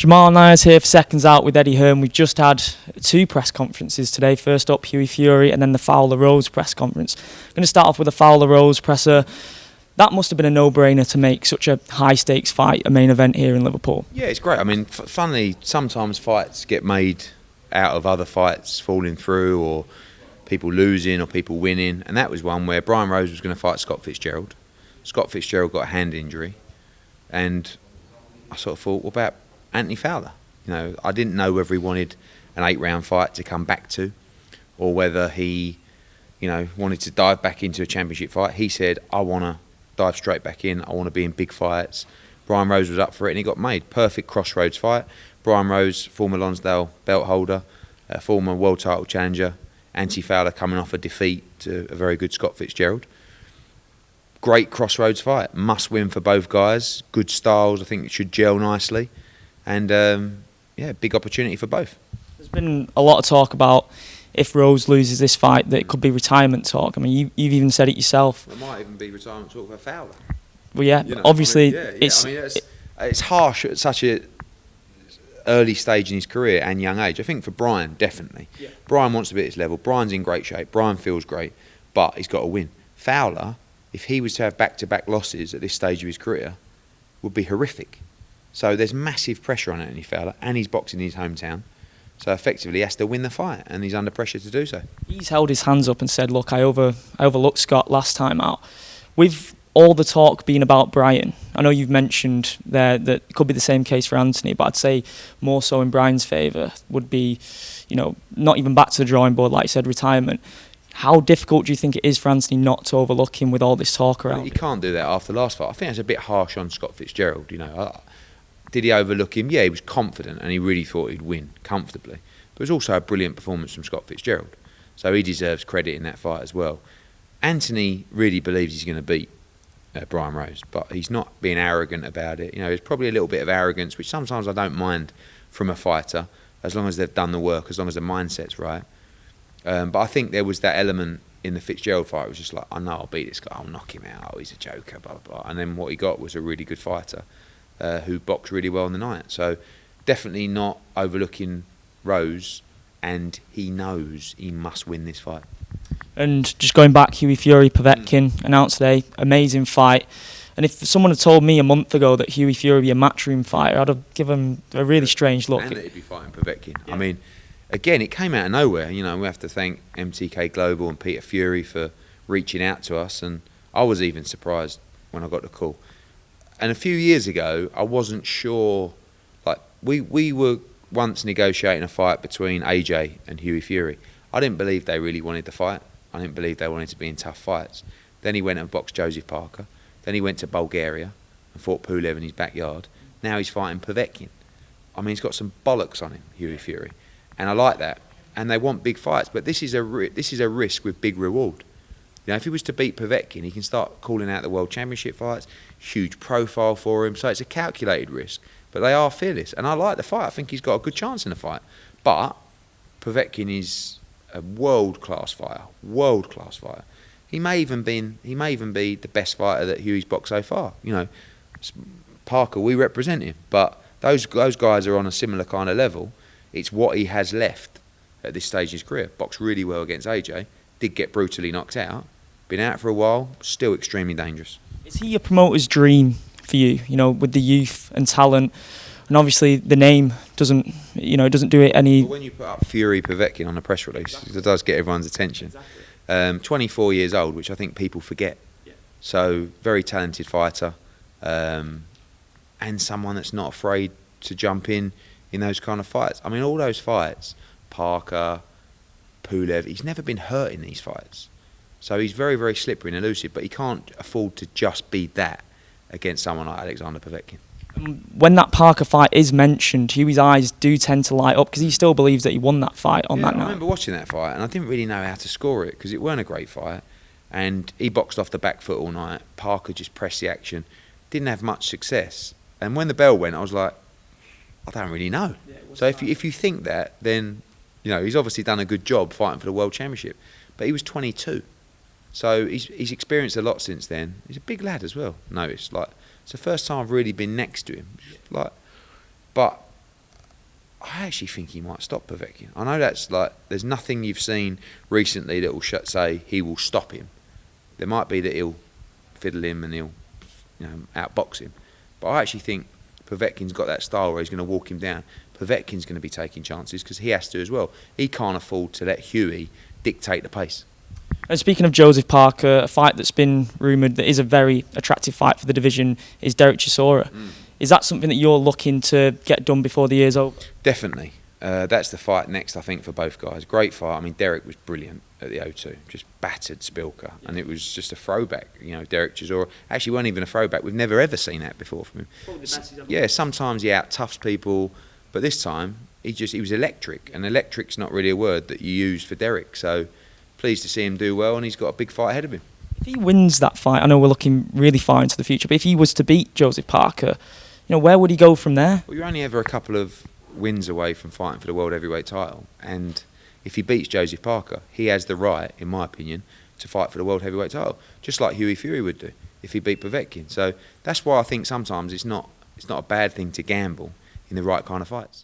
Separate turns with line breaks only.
Jamal Nyers here for Seconds Out with Eddie Hearn. We've just had 2 press conferences today. First up, Hughie Fury, and then the Fowler Rose press conference. I'm going to start off with the Fowler Rose presser. That must have been a no-brainer to make such a high-stakes fight a main event here in Liverpool.
Yeah, it's great. I mean, funnily, sometimes fights get made out of other fights falling through, or people losing, or people winning. And that was one where Brian Rose was going to fight Scott Fitzgerald. Scott Fitzgerald got a hand injury, and I sort of thought, what about Anthony Fowler? You know, I didn't know whether he wanted an 8-round fight to come back to, or whether he, wanted to dive back into a championship fight. He said, I want to dive straight back in. I want to be in big fights. Brian Rose was up for it, and he got made. Perfect crossroads fight. Brian Rose, former Lonsdale belt holder, former world title challenger. Anthony Fowler coming off a defeat to a very good Scott Fitzgerald. Great crossroads fight. Must win for both guys. Good styles. I think it should gel nicely. And, big opportunity for both.
There's been a lot of talk about if Rose loses this fight, that it could be retirement talk. I mean, you've even said it yourself.
It might even be retirement talk for Fowler.
Well, yeah, obviously,
it's harsh at such a early stage in his career and young age. I think for Brian, definitely. Yeah. Brian wants to be at his level. Brian's in great shape. Brian feels great, but he's got to win. Fowler, if he was to have back-to-back losses at this stage of his career, would be horrific. So there's massive pressure on Anthony Fowler, and he's boxing in his hometown. So effectively, he has to win the fight, and he's under pressure to do so.
He's held his hands up and said, look, I overlooked Scott last time out. With all the talk being about Brian, I know you've mentioned there that it could be the same case for Anthony, but I'd say more so in Brian's favour would be, not even back to the drawing board, like you said, retirement. How difficult do you think it is for Anthony not to overlook him with all this talk around?
You can't do that after the last fight. I think it's a bit harsh on Scott Fitzgerald, Did he overlook him? Yeah, he was confident and he really thought he'd win comfortably. But it was also a brilliant performance from Scott Fitzgerald. So he deserves credit in that fight as well. Anthony really believes he's going to beat Brian Rose, but he's not being arrogant about it. There's probably a little bit of arrogance, which sometimes I don't mind from a fighter, as long as they've done the work, as long as the mindset's right. But I think there was that element in the Fitzgerald fight. It was just like, I know I'll beat this guy, I'll knock him out, he's a joker, blah, blah, blah. And then what he got was a really good fighter. Who boxed really well in the night. So definitely not overlooking Rose, and he knows he must win this fight.
And just going back, Hughie Fury, Povetkin announced today, amazing fight. And if someone had told me a month ago that Hughie Fury would be a matchroom fighter, I'd have given him a really strange look.
And that he'd be fighting Povetkin. Yeah. I mean, again, it came out of nowhere. We have to thank MTK Global and Peter Fury for reaching out to us, and I was even surprised when I got the call. And a few years ago, I wasn't sure. Like we were once negotiating a fight between AJ and Hughie Fury. I didn't believe they really wanted the fight. I didn't believe they wanted to be in tough fights. Then he went and boxed Joseph Parker. Then he went to Bulgaria and fought Pulev in his backyard. Now he's fighting Povetkin. I mean, he's got some bollocks on him, Hughie Fury, and I like that. And they want big fights, but this is a risk with big reward. If he was to beat Povetkin, he can start calling out the World Championship fights, huge profile for him, so it's a calculated risk. But they are fearless, and I like the fight. I think he's got a good chance in the fight. But Povetkin is a world-class fighter, He may even be the best fighter that Hughie's boxed so far. Parker, we represent him, but those guys are on a similar kind of level. It's what he has left at this stage in his career. Boxed really well against AJ, did get brutally knocked out. Been out for a while, still extremely dangerous.
Is he a promoter's dream for you? With the youth and talent, and obviously the name doesn't do it any.
But when you put up Fury Povetkin on a press release, exactly. It does get everyone's attention. Exactly. 24 years old, which I think people forget. Yeah. So very talented fighter, and someone that's not afraid to jump in those kind of fights. I mean, all those fights, Parker, Pulev, he's never been hurt in these fights. So he's very, very slippery and elusive, but he can't afford to just be that against someone like Alexander Povetkin.
When that Parker fight is mentioned, Hughie's eyes do tend to light up because he still believes that he won that fight on that night.
I remember watching that fight and I didn't really know how to score it because it weren't a great fight. And he boxed off the back foot all night. Parker just pressed the action. Didn't have much success. And when the bell went, I was like, I don't really know. Yeah, so if you think that, then he's obviously done a good job fighting for the World Championship. But he was 22. So he's experienced a lot since then. He's a big lad as well. Notice, it's the first time I've really been next to him. But I actually think he might stop Povetkin. I know that's like, there's nothing you've seen recently that will say he will stop him. There might be that he'll fiddle him and he'll, outbox him. But I actually think Povetkin's got that style where he's going to walk him down. Povetkin's going to be taking chances because he has to as well. He can't afford to let Hughie dictate the pace.
And speaking of Joseph Parker, a fight that's been rumoured that is a very attractive fight for the division is Derek Chisora. Is that something that you're looking to get done before the year's over?
Definitely. That's the fight next, I think, for both guys. Great fight. I mean, Derek was brilliant at the O2. Just battered Spilka. And it was just a throwback. Derek Chisora actually wasn't even a throwback. We've never ever seen that before from him. Yeah, sometimes he out-toughs people. But this time, he was electric. And electric's not really a word that you use for Derek. So pleased to see him do well. And he's got a big fight ahead of him.
If he wins that fight, I know we're looking really far into the future, but if he was to beat Joseph Parker, where would he go from there?
Well, you're only ever a couple of wins away from fighting for the world heavyweight title, and if he beats Joseph Parker, he has the right, in my opinion, to fight for the world heavyweight title, just like Hughie Fury would do if he beat Povetkin. So that's why I think sometimes it's not a bad thing to gamble in the right kind of fights.